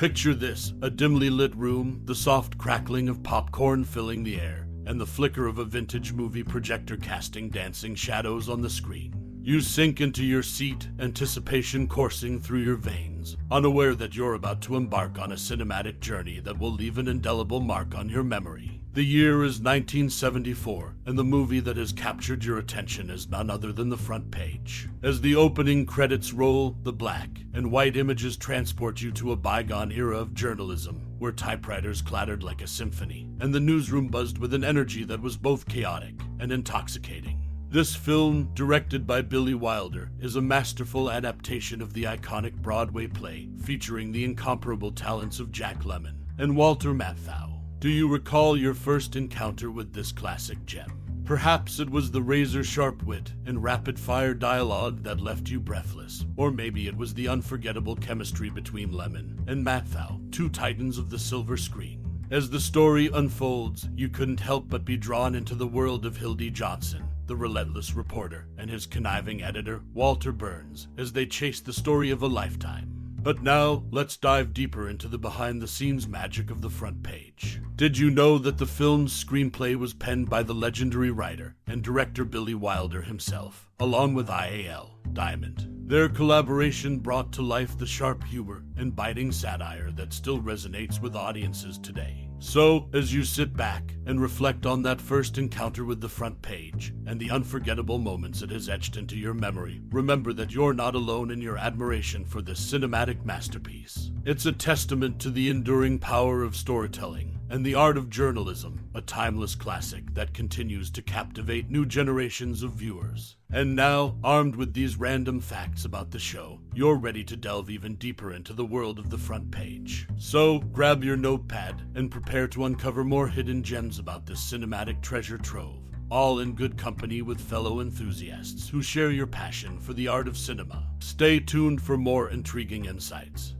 Picture this, a dimly lit room, the soft crackling of popcorn filling the air, and the flicker of a vintage movie projector casting dancing shadows on the screen. You sink into your seat, anticipation coursing through your veins, unaware that you're about to embark on a cinematic journey that will leave an indelible mark on your memory. The year is 1974, and the movie that has captured your attention is none other than The Front Page. As the opening credits roll, the black and white images transport you to a bygone era of journalism, where typewriters clattered like a symphony, and the newsroom buzzed with an energy that was both chaotic and intoxicating. This film, directed by Billy Wilder, is a masterful adaptation of the iconic Broadway play featuring the incomparable talents of Jack Lemmon and Walter Matthau. Do you recall your first encounter with this classic gem? Perhaps it was the razor-sharp wit and rapid-fire dialogue that left you breathless, or maybe it was the unforgettable chemistry between Lemmon and Matthau, two titans of the silver screen. As the story unfolds, you couldn't help but be drawn into the world of Hildy Johnson, the relentless reporter, and his conniving editor, Walter Burns, as they chased the story of a lifetime. But now, let's dive deeper into the behind-the-scenes magic of The Front Page. Did you know that the film's screenplay was penned by the legendary writer and director Billy Wilder himself, along with I.A.L. Diamond? Their collaboration brought to life the sharp humor and biting satire that still resonates with audiences today. So, as you sit back and reflect on that first encounter with The Front Page and the unforgettable moments it has etched into your memory, remember that you're not alone in your admiration for this cinematic masterpiece. It's a testament to the enduring power of storytelling and the art of journalism, a timeless classic that continues to captivate new generations of viewers. And now, armed with these random facts about the show, you're ready to delve even deeper into the world of The Front Page. So, grab your notepad and prepare to uncover more hidden gems about this cinematic treasure trove, all in good company with fellow enthusiasts who share your passion for the art of cinema. Stay tuned for more intriguing insights.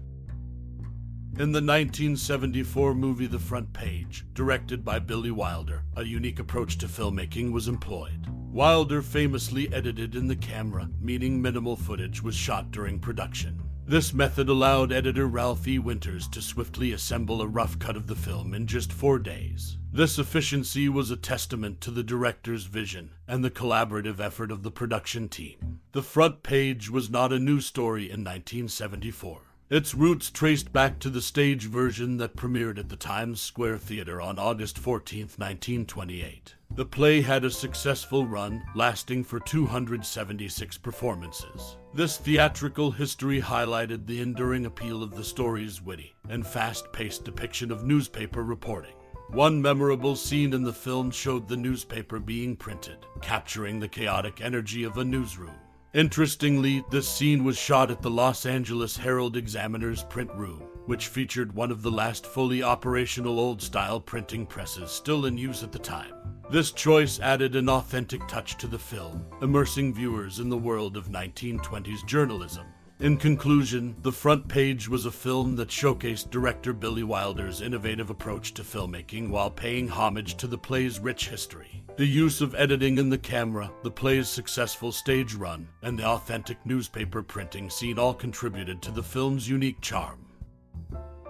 In the 1974 movie The Front Page, directed by Billy Wilder, a unique approach to filmmaking was employed. Wilder famously edited in the camera, meaning minimal footage was shot during production. This method allowed editor Ralph E. Winters to swiftly assemble a rough cut of the film in just 4 days. This efficiency was a testament to the director's vision and the collaborative effort of the production team. The Front Page was not a new story in 1974. Its roots traced back to the stage version that premiered at the Times Square Theater on August 14, 1928. The play had a successful run, lasting for 276 performances. This theatrical history highlighted the enduring appeal of the story's witty and fast-paced depiction of newspaper reporting. One memorable scene in the film showed the newspaper being printed, capturing the chaotic energy of a newsroom. Interestingly, this scene was shot at the Los Angeles Herald-Examiner's print room, which featured one of the last fully operational old-style printing presses still in use at the time. This choice added an authentic touch to the film, immersing viewers in the world of 1920s journalism. In conclusion, The Front Page was a film that showcased director Billy Wilder's innovative approach to filmmaking while paying homage to the play's rich history. The use of editing in the camera, the play's successful stage run, and the authentic newspaper printing scene all contributed to the film's unique charm.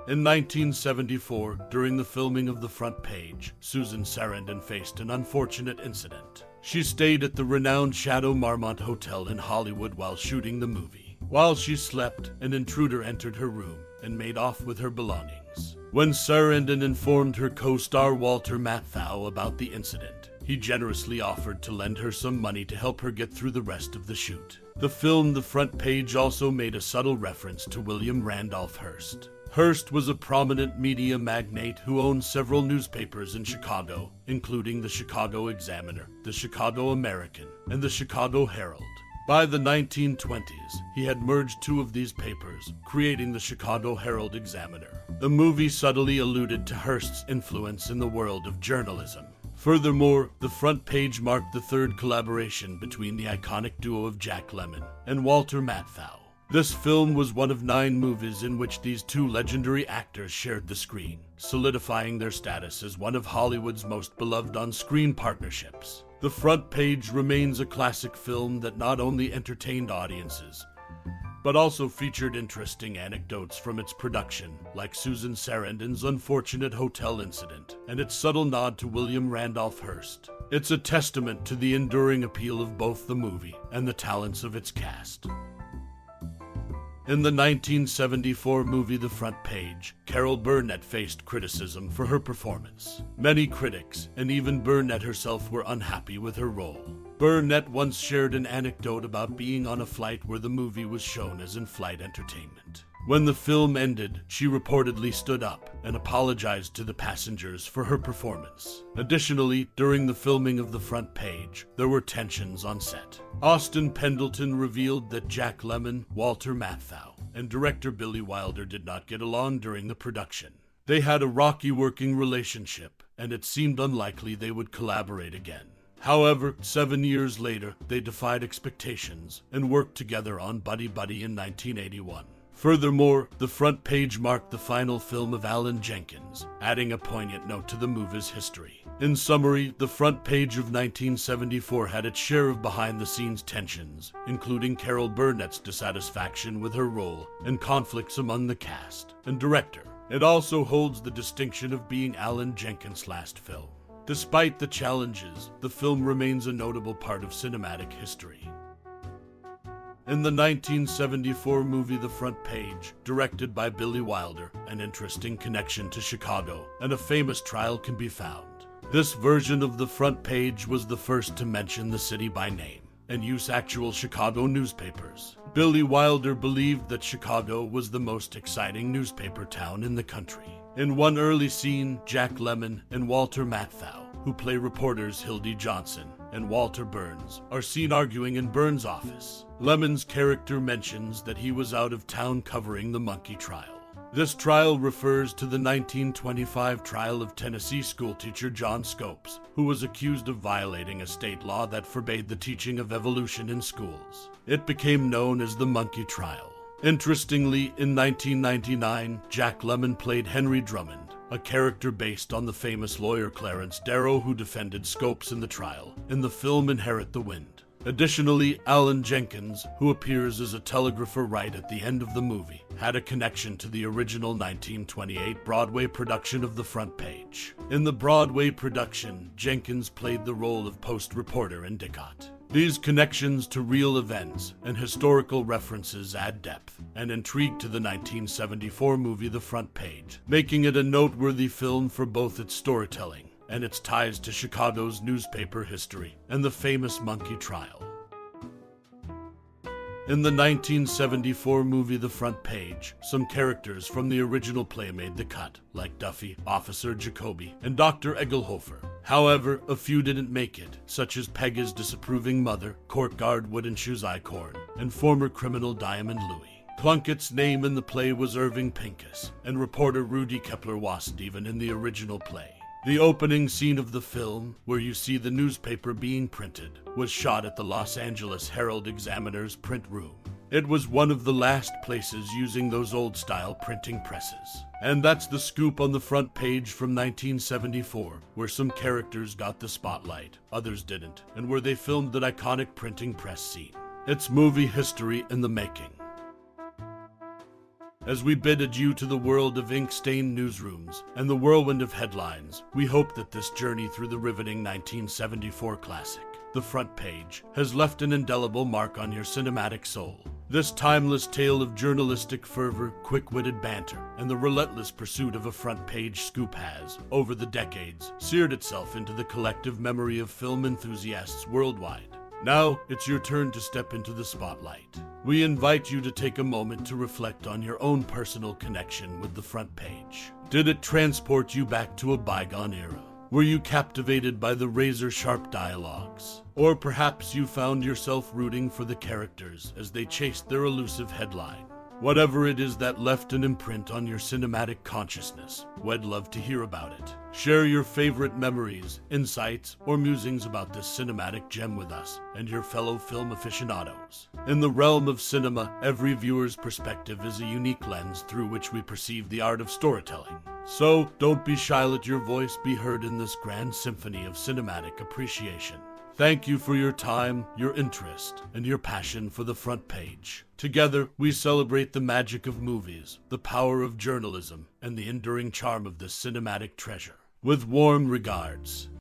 In 1974, during the filming of The Front Page, Susan Sarandon faced an unfortunate incident. She stayed at the renowned Chateau Marmont Hotel in Hollywood while shooting the movie. While she slept, an intruder entered her room and made off with her belongings. When Sarandon informed her co-star Walter Matthau about the incident, he generously offered to lend her some money to help her get through the rest of the shoot. The film The Front Page also made a subtle reference to William Randolph Hearst. Hearst was a prominent media magnate who owned several newspapers in Chicago, including the Chicago Examiner, the Chicago American, and the Chicago Herald. By the 1920s, he had merged two of these papers, creating the Chicago Herald-Examiner. The movie subtly alluded to Hearst's influence in the world of journalism. Furthermore, The Front Page marked the third collaboration between the iconic duo of Jack Lemmon and Walter Matthau. This film was one of 9 movies in which these two legendary actors shared the screen, solidifying their status as one of Hollywood's most beloved on-screen partnerships. The Front Page remains a classic film that not only entertained audiences, but also featured interesting anecdotes from its production, like Susan Sarandon's unfortunate hotel incident and its subtle nod to William Randolph Hearst. It's a testament to the enduring appeal of both the movie and the talents of its cast. In the 1974 movie The Front Page, Carol Burnett faced criticism for her performance. Many critics, and even Burnett herself, were unhappy with her role. Burnett once shared an anecdote about being on a flight where the movie was shown as in-flight entertainment. When the film ended, she reportedly stood up and apologized to the passengers for her performance. Additionally, during the filming of The Front Page, there were tensions on set. Austin Pendleton revealed that Jack Lemmon, Walter Matthau, and director Billy Wilder did not get along during the production. They had a rocky working relationship, and it seemed unlikely they would collaborate again. However, 7 years later, they defied expectations and worked together on Buddy Buddy in 1981. Furthermore, The Front Page marked the final film of Alan Jenkins, adding a poignant note to the movie's history. In summary, The Front Page of 1974 had its share of behind-the-scenes tensions, including Carol Burnett's dissatisfaction with her role and conflicts among the cast and director. It also holds the distinction of being Alan Jenkins' last film. Despite the challenges, the film remains a notable part of cinematic history. In the 1974 movie The Front Page, directed by Billy Wilder, an interesting connection to Chicago and a famous trial can be found. This version of The Front Page was the first to mention the city by name and use actual Chicago newspapers. Billy Wilder believed that Chicago was the most exciting newspaper town in the country. In one early scene, Jack Lemmon and Walter Matthau, who play reporters Hildy Johnson and Walter Burns, are seen arguing in Burns' office. Lemmon's character mentions that he was out of town covering the monkey trial. This trial refers to the 1925 trial of Tennessee schoolteacher John Scopes, who was accused of violating a state law that forbade the teaching of evolution in schools. It became known as the monkey trial. Interestingly, in 1999, Jack Lemmon played Henry Drummond, a character based on the famous lawyer Clarence Darrow who defended Scopes in the trial, in the film Inherit the Wind. Additionally, Alan Jenkins, who appears as a telegrapher right at the end of the movie, had a connection to the original 1928 Broadway production of The Front Page. In the Broadway production, Jenkins played the role of post reporter Endicott. These connections to real events and historical references add depth and intrigue to the 1974 movie The Front Page, making it a noteworthy film for both its storytelling and its ties to Chicago's newspaper history and the famous monkey trial. In the 1974 movie The Front Page, some characters from the original play made the cut, like Duffy, Officer Jacobi, and Dr. Eggelhofer. However, a few didn't make it, such as Peggy's disapproving mother, court guard Wooden Shoes Icorn, and former criminal Diamond Louis. Plunkett's name in the play was Irving Pincus, and reporter Rudy Keppler wasn't even in the original play. The opening scene of the film, where you see the newspaper being printed, was shot at the Los Angeles Herald-Examiner's print room. It was one of the last places using those old-style printing presses. And that's the scoop on The Front Page from 1974, where some characters got the spotlight, others didn't, and where they filmed that iconic printing press scene. It's movie history in the making. As we bid adieu to the world of ink-stained newsrooms and the whirlwind of headlines, we hope that this journey through the riveting 1974 classic, The Front Page, has left an indelible mark on your cinematic soul. This timeless tale of journalistic fervor, quick-witted banter, and the relentless pursuit of a front-page scoop has, over the decades, seared itself into the collective memory of film enthusiasts worldwide. Now, it's your turn to step into the spotlight. We invite you to take a moment to reflect on your own personal connection with The Front Page. Did it transport you back to a bygone era? Were you captivated by the razor-sharp dialogues? Or perhaps you found yourself rooting for the characters as they chased their elusive headline? Whatever it is that left an imprint on your cinematic consciousness, we'd love to hear about it. Share your favorite memories, insights, or musings about this cinematic gem with us and your fellow film aficionados. In the realm of cinema, every viewer's perspective is a unique lens through which we perceive the art of storytelling. So, don't be shy, let your voice be heard in this grand symphony of cinematic appreciation. Thank you for your time, your interest, and your passion for the front page. Together, we celebrate the magic of movies, the power of journalism, and the enduring charm of this cinematic treasure. With warm regards,